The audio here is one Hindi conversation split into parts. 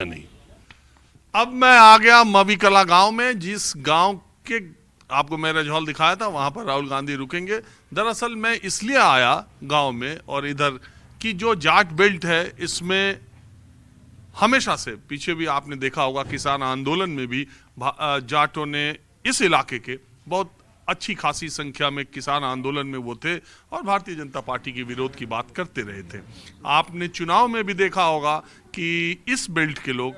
नहीं। अब मैं आ गया मवी कला गांव में, जिस गांव के आपको मैरिज हॉल दिखाया था, वहां पर राहुल गांधी रुकेंगे। दरअसल मैं इसलिए आया गांव में, और इधर की जो जाट बेल्ट है इसमें हमेशा से, पीछे भी आपने देखा होगा किसान आंदोलन में भी जाटों ने इस इलाके के बहुत अच्छी खासी संख्या में किसान आंदोलन में वो थे और भारतीय जनता पार्टी के विरोध की बात करते रहे थे। आपने चुनाव में भी देखा होगा कि इस बेल्ट के लोग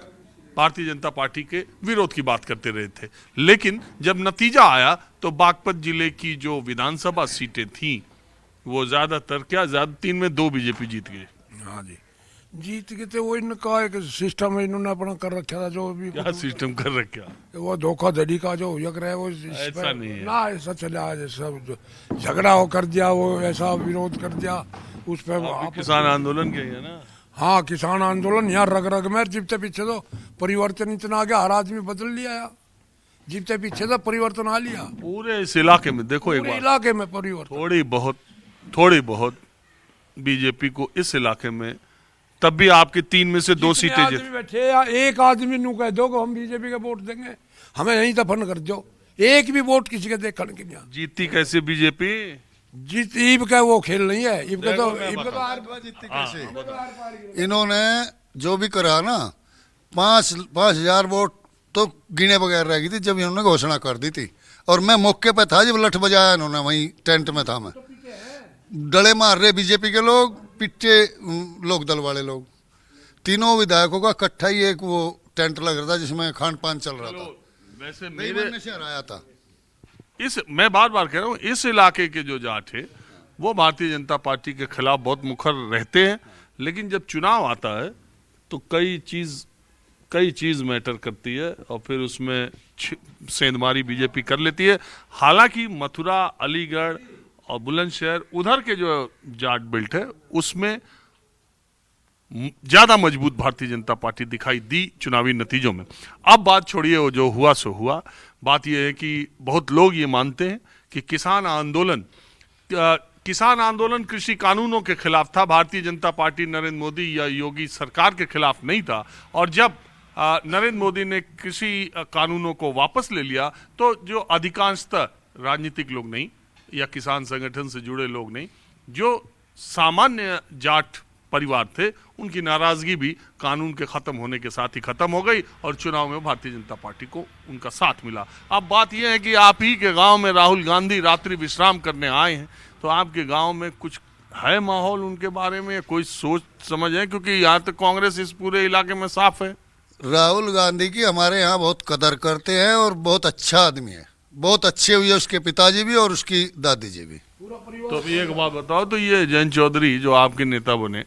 भारतीय जनता पार्टी के विरोध की बात करते रहे थे, लेकिन जब नतीजा आया तो बागपत जिले की जो विधानसभा सीटें थीं वो ज्यादातर ज्यादा 3 में 2 बीजेपी जीत गए। हाँ जी, जीत के थे। वो इनका एक सिस्टम इन्होंने अपना कर रखा था, जो भी क्या सिस्टम कर रखा? वो धोखाधड़ी का जो यक रहा है वो ऐसा नहीं है ना, ऐसा चला सब झगड़ा हो कर दिया, वो ऐसा विरोध कर दिया उस पर। किसान आंदोलन के है ना। हाँ, किसान आंदोलन यहाँ रग रग में जीपते पीछे तो परिवर्तन इतना आ गया, हर आदमी बदल लिया यार। जीपते पीछे तो परिवर्तन आ लिया पूरे इस इलाके में। देखो एक बार, इलाके में परिवर्तन थोड़ी बहुत बीजेपी को इस इलाके में, तब भी आपके 3 में से 2 सीटें जीत बैठे या एक आदमी नू कह दो कि हम बीजेपी का वोट देंगे, हमें यहीं दफन कर दो, एक भी वोट किसी के देखने के नहीं। जीती कैसे बीजेपी? जीत ईब का वो खेल नहीं है। ईब का तो जीतती कैसे? इन्होंने जो भी करा ना, 5,000 वोट तो गिने बगैर रह गई थी जब इन्होंने घोषणा कर दी थी। और मैं मौके पे था जब लठ बजाया इन्होंने, वहीं टेंट में था मैं। डले मार रहे बीजेपी के लोग, पिट्टे लोक दल वाले लोग। तीनों विधायकों का इकट्ठा ही एक वो टेंट लग रहा था जिसमें खान पान चल रहा था। वैसे मेरे से हराया था। मैं बार बार कह रहा हूँ, इस इलाके के जो जाट है वो भारतीय जनता पार्टी के खिलाफ बहुत मुखर रहते हैं, लेकिन जब चुनाव आता है तो कई चीज मैटर करती है और फिर उसमें सेंधमारी बीजेपी कर लेती है। हालांकि मथुरा, अलीगढ़ और बुलंदशहर, उधर के जो जाट बेल्ट है उसमें ज्यादा मजबूत भारतीय जनता पार्टी दिखाई दी चुनावी नतीजों में। अब बात छोड़िए, वो जो हुआ सो हुआ। बात यह है कि बहुत लोग ये मानते हैं कि किसान आंदोलन कृषि कानूनों के खिलाफ था। भारतीय जनता पार्टी नरेंद्र मोदी या योगी सरकार के खिलाफ नहीं था। और जब नरेंद्र मोदी ने कृषि कानूनों को वापस ले लिया तो जो अधिकांशतः राजनीतिक लोग नहीं या किसान संगठन से जुड़े लोग नहीं, जो सामान्य जाट परिवार थे, उनकी नाराजगी भी कानून के खत्म होने के साथ ही खत्म हो गई और चुनाव में भारतीय जनता पार्टी को उनका साथ मिला। अब बात यह है कि आप ही के गांव में राहुल गांधी रात्रि विश्राम करने आए हैं, तो आपके गांव में कुछ है माहौल उनके बारे में, कोई सोच समझ है? क्योंकि यहाँ तक कांग्रेस इस पूरे इलाके में साफ है। राहुल गांधी की हमारे यहाँ बहुत कदर करते हैं और बहुत अच्छा आदमी है। बहुत अच्छे हुए उसके पिताजी भी और उसकी दादी जी भी। तो अभी एक बात बताओ, तो ये जयंत चौधरी जो आपके नेता बने,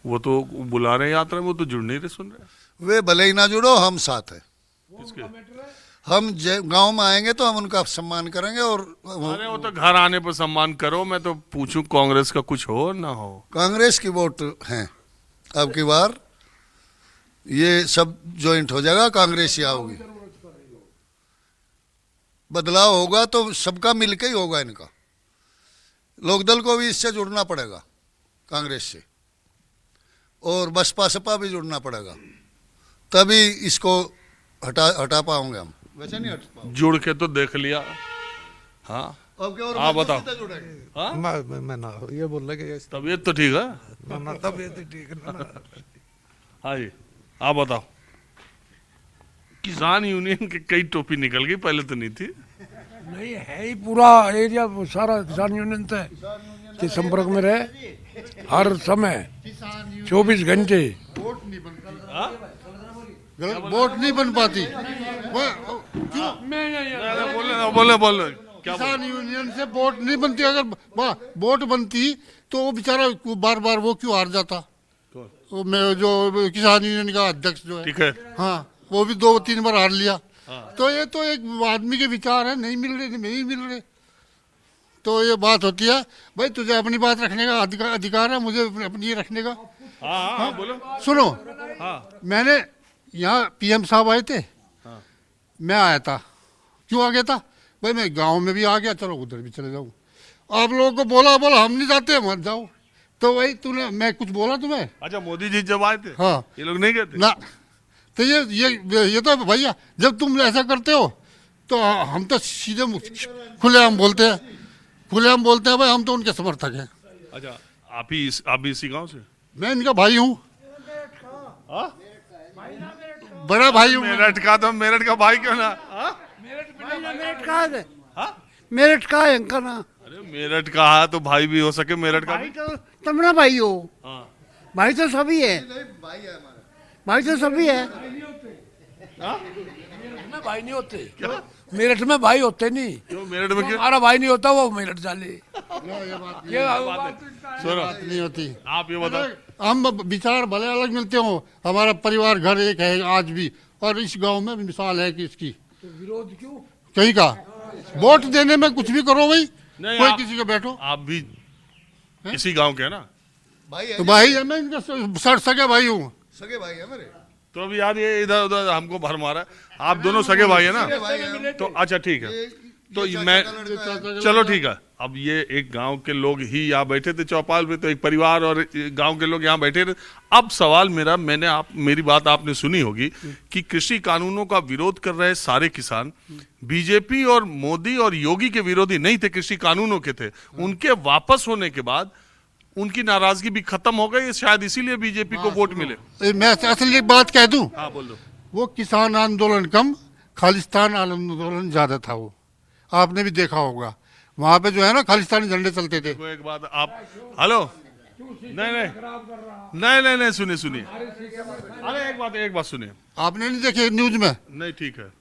वो तो बुला रहे यात्रा में, वो तो जुड़ नहीं रहे, सुन रहे। वे भले ही ना जुड़ो, हम साथ है। किसके? हम गांव में आएंगे तो हम उनका सम्मान करेंगे। और अरे वो तो घर आने पर सम्मान करो, मैं तो पूछूं कांग्रेस का कुछ हो ना हो। कांग्रेस की वोट है अब की बार, ये सब ज्वाइंट हो जाएगा, कांग्रेस ही आओगी। बदलाव होगा तो सबका मिलके ही होगा। इनका लोकदल को भी इससे जुड़ना पड़ेगा, कांग्रेस से, और बसपा सपा भी जुड़ना पड़ेगा, तभी इसको हटा पाओगे हम। वैसे नहीं हट पाओगे। जुड़ के तो देख लिया। हाँ, अब क्या और आप बताओ। हाँ? मैं ना ये बोल रहा कि तबीयत तो ठीक है ना, तबीयत ठीक है ना। हाँ जी, आप बताओ। किसान यूनियन की कई टोपी निकल गई, पहले तो नहीं थी। नहीं है ही, पूरा एरिया सारा किसान यूनियन के संपर्क में रहे हर समय 24 घंटे। वोट नहीं बन पाती। बोले किसान यूनियन से वोट नहीं बनती। अगर वोट बनती तो वो बेचारा बार बार वो क्यों हार जाता? वो मैं जो किसान यूनियन का अध्यक्ष जो है, ठीक है, हाँ, वो भी 2-3 बार हार लिया। तो ये तो एक आदमी के विचार है, नहीं मिल रहे। तो ये बात होती है, भाई तुझे अपनी बात रखने का अधिकार है, मुझे अपनी रखने का। हाँ, बोलो। सुनो, हाँ, मैंने यहाँ पीएम साहब आए थे। हाँ। मैं आया था। क्यों आ गया था? भाई मैं गांव में भी आ गया, चलो उधर भी चले जाऊँ। आप लोगों को बोला हम नहीं जाते, मत जाओ। तो भाई मैं कुछ बोला तुम्हें? अच्छा, मोदी जी जब आए थे, हाँ, ये लोग नहीं कहते ना तो ये तो भैया जब तुम ऐसा करते हो तो हम तो सीधे खुलेआम बोलते हैं भाई हम तो उनके समर्थक हैं। अच्छा, आप भी इसी गांव से? मैं इनका भाई हूँ, बड़ा भाई हूँ। मेरठ का भाई क्यों ना? मेरठ का है, मेरठ का है इनका ना। अरे मेरठ का है तो भाई भी हो सके मेरठ का भाई भी। तो तुम ना भाई हो, हाँ। भाई तो सभी है, भाई तो सभी है। में भाई नहीं होते, मेरठ में भाई होते नहीं। क्यों मेरठ में क्यों? हमारा भाई नहीं होता वो मेरठ चाले। ये बात सुनो, नहीं होती। आप ये बताओ। हम विचार भले अलग मिलते हो, हमारा परिवार घर एक है आज भी, और इस गांव में मिसाल है कि इसकी तो विरोध क्यों? कहीं का वोट देने में कुछ भी करो भाई, नहीं, कोई आप- किसी को बैठो। आप भी इसी गांव के हैं ना? भाई है तो जी, भाई है, मैं इनका सर सगे भाई हूँ। सगे भाई है मेरे। तो अब यार ये इधर उधर हमको भर मारा है। आप दोनों सगे भाई है ना? भाई है। तो अच्छा ठीक है, तो ये मैं चाचा का लड़का है। चलो ठीक है। अब ये एक गांव के लोग ही यहाँ बैठे थे चौपाल पे, तो एक परिवार और गांव के लोग यहाँ बैठे थे। अब सवाल मेरा, मेरी बात आपने सुनी होगी कि कृषि कानूनों का विरोध कर रहे सारे किसान बीजेपी और मोदी और योगी के विरोधी नहीं थे, कृषि कानूनों के थे। उनके वापस होने के बाद उनकी नाराजगी भी खत्म हो गई, शायद इसीलिए बीजेपी को वोट मिले। मैं असल एक बात कह दूं, हाँ बोल दो। वो किसान आंदोलन कम, खालिस्तान आंदोलन ज्यादा था। वो आपने भी देखा होगा, वहां पे जो है ना खालिस्तानी झंडे चलते थे। वो एक बात आप, हेलो, नहीं सुनिए। अरे एक बात सुनिए। आपने नहीं देखे न्यूज में? नहीं ठीक है।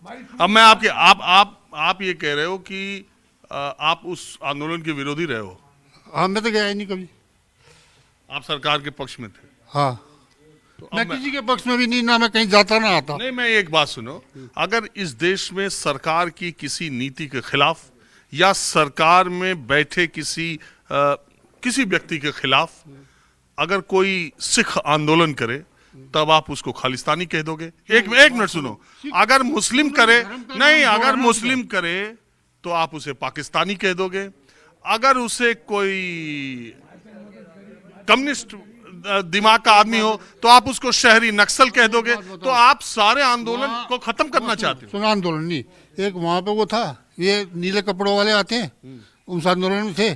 अब मैं आप ये कह रहे हो कि आप उस आंदोलन के विरोधी रहे हो, हाँ, मैं तो गया ही नहीं कभी। आप सरकार के पक्ष में थे। हाँ, तो मैं अब किसी के पक्ष में भी नहीं, ना मैं कहीं जाता ना आता। नहीं, मैं एक बात सुनो, अगर इस देश में सरकार की किसी नीति के खिलाफ या सरकार में बैठे किसी व्यक्ति के खिलाफ अगर कोई सिख आंदोलन करे, तब आप उसको खालिस्तानी कह दोगे? एक मिनट सुनो, अगर मुस्लिम करे, नहीं, अगर मुस्लिम करे तो आप उसे पाकिस्तानी कह दोगे। अगर उसे कोई कम्युनिस्ट दिमाग का आदमी हो तो आप उसको शहरी नक्सल कह दोगे। तो आप सारे आंदोलन को खत्म करना चाहते हो। सुना, आंदोलन नहीं, एक वहां पे वो था, ये नीले कपड़ों वाले आते हैं, उस आंदोलन में थे,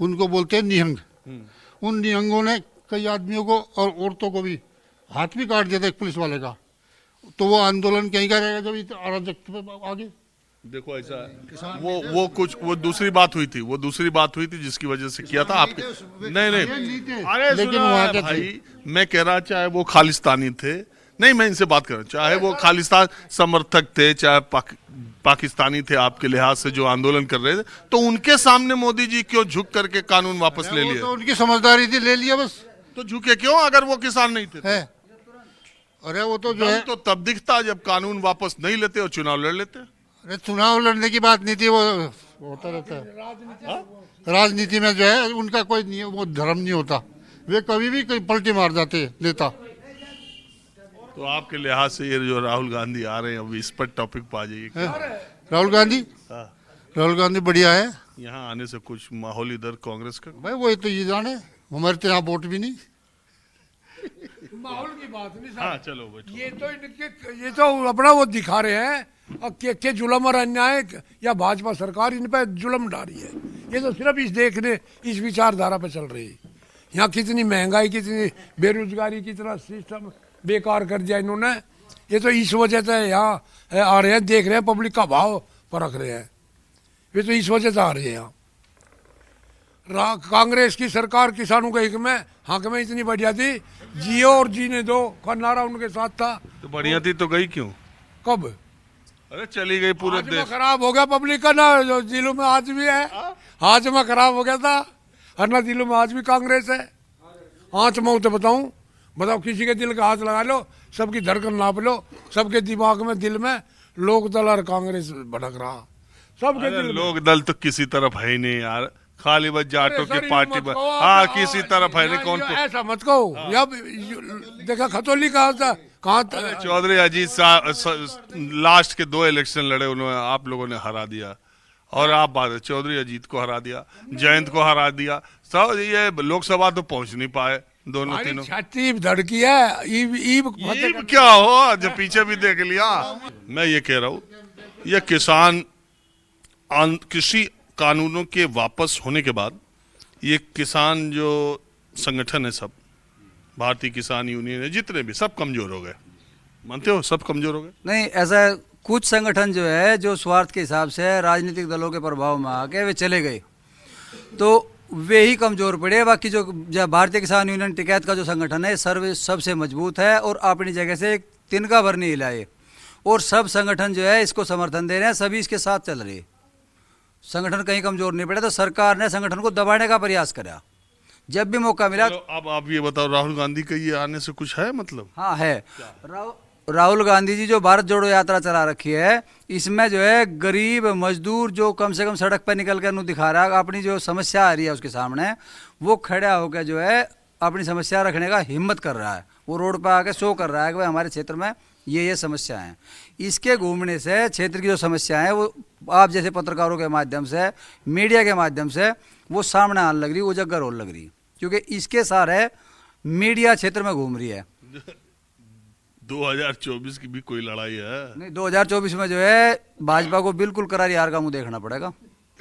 उनको बोलते हैं निहंग। उन निहंगों ने कई आदमियों को और औरतों को भी हाथ भी काट दिया था एक पुलिस वाले का। तो वो आंदोलन कहीं का रहेगा जब इतना अराजकता पे आगे। देखो ऐसा है, वो दूसरी बात हुई थी जिसकी वजह से किया था आपके। नहीं अरे लेकिन सुनो वहाँ के भाई, मैं कह रहा चाहे वो खालिस्तानी थे, नहीं मैं इनसे बात कर रहा हूं, चाहे वो खालिस्तान समर्थक थे, चाहे पाकिस्तानी थे, आपके लिहाज से जो आंदोलन कर रहे थे, तो उनके सामने मोदी जी क्यों झुक करके कानून वापस ले वो लिए? तो उनकी समझदारी थी, ले लिया बस। तो झुके क्यों अगर वो किसान नहीं थे? है, अरे वो तो जो दम है, तो तब दिखता जब कानून वापस नहीं लेते और चुनाव लड़ लेते। अरे चुनाव लड़ने की बात नहीं थी, वो होता रहता है राजनीति में जो है उनका कोई नियम, वो धर्म नहीं होता, वे कभी भी कहीं पलटी मार जाते नेता। तो आपके लिहाज से ये जो राहुल गांधी आ रहे हैं, अभी इस पर टॉपिक पर आ जाइए। राहुल गांधी, हाँ। राहुल गांधी बढ़िया है यहाँ आने से कुछ माहौल इधर कांग्रेस का? भाई, वही तो ये जाने, हमारे तो यहाँ वोट भी नहीं। माहौल की बात नहीं हाँ साहब, चलो बैठो। ये तो अपना वो दिखा रहे हैं और के जुलम और अन्याय या भाजपा सरकार इन पे जुलम डाली है। ये तो सिर्फ इस विचारधारा पे चल रही है। यहाँ कितनी महंगाई, कितनी बेरोजगारी, कितना सिस्टम बेकार कर दिया इन्होंने। ये तो इस वजह से यहाँ आ रहे हैं, देख रहे हैं, पब्लिक का भाव परख रहे हैं। ये तो इस वजह से आ रहे हैं यहाँ। कांग्रेस की सरकार किसानों के हित में हक में इतनी बढ़िया थी, जियो और जीने दो का नारा उनके साथ था। तो बढ़िया थी तो गई क्यों? कब? अरे चली गई पूरे आज में देश। खराब हो गया पब्लिक का ना, जो दिलों में आज भी है। आज में खराब हो गया था और ना दिलों में आज भी कांग्रेस है। आँच मैं तो बताओ किसी के दिल का हाथ लगा लो, सबकी धड़कन नाप लो, सबके दिमाग में, दिल में लोक दल और कांग्रेस भटक रहा, सबके अरे दिल में। लोक दल तो किसी तरफ है ही नहीं यार, खाली बस जाटों सर, की ये पार्टी मत में। कहो आप, हाँ किसी तरफ है नहीं, यार, कौन ये को? ऐसा मत कहो। या देखा खतौली कहा था, कहाँ चौधरी अजीत लास्ट के 2 इलेक्शन लड़े, उन्होंने आप लोगों ने हरा दिया। और आप बात, चौधरी अजीत को हरा दिया, जयंत को हरा दिया, सब ये लोकसभा तो पहुंच नहीं पाए। दोनों हमारी तीनों। छाती धड़की है ईब ईब फतेह ये क्या हो जो पीछे भी देख लिया। मैं ये कह रहा हूँ, ये किसान कृषि कानूनों के वापस होने के बाद ये किसान जो संगठन है सब, भारतीय किसान यूनियन है, जितने भी, सब कमजोर हो गए। मानते हो सब कमजोर हो गए? नहीं, ऐसा कुछ संगठन जो है जो स्वार्थ के हिसाब से राजनीतिक दलों के प्रभाव में आके वे चले गए, तो वे ही कमजोर पड़े। बाकी जो भारतीय किसान यूनियन टिकैत का जो संगठन है सर्व सबसे मजबूत है और अपनी जगह से एक तिनका भर नहीं हिलाए, और सब संगठन जो है इसको समर्थन दे रहे हैं, सभी इसके साथ चल रहे। संगठन कहीं कमजोर नहीं पड़े, तो सरकार ने संगठन को दबाने का प्रयास करा जब भी मौका मिला। चलो, अब आप ये बताओ, राहुल गांधी का ये आने से कुछ है मतलब? हाँ है। राहुल गांधी जी जो भारत जोड़ो यात्रा चला रखी है, इसमें जो है गरीब मजदूर जो कम से कम सड़क पर निकल कर दिखा रहा है, अपनी जो समस्या आ रही है उसके सामने, वो खड़ा होकर जो है अपनी समस्या रखने का हिम्मत कर रहा है। वो रोड पर आके शो कर रहा है कि भाई हमारे क्षेत्र में ये समस्या है। इसके घूमने से क्षेत्र की जो समस्या है वो आप जैसे पत्रकारों के माध्यम से, मीडिया के माध्यम से वो सामने आने लग रही, उजागर होने लग रही, क्योंकि इसके सारे मीडिया क्षेत्र में घूम रही है। 2024 की भी कोई लड़ाई है? नहीं, 2024 में जो है भाजपा को बिल्कुल करारी हार का मुंह देखना पड़ेगा।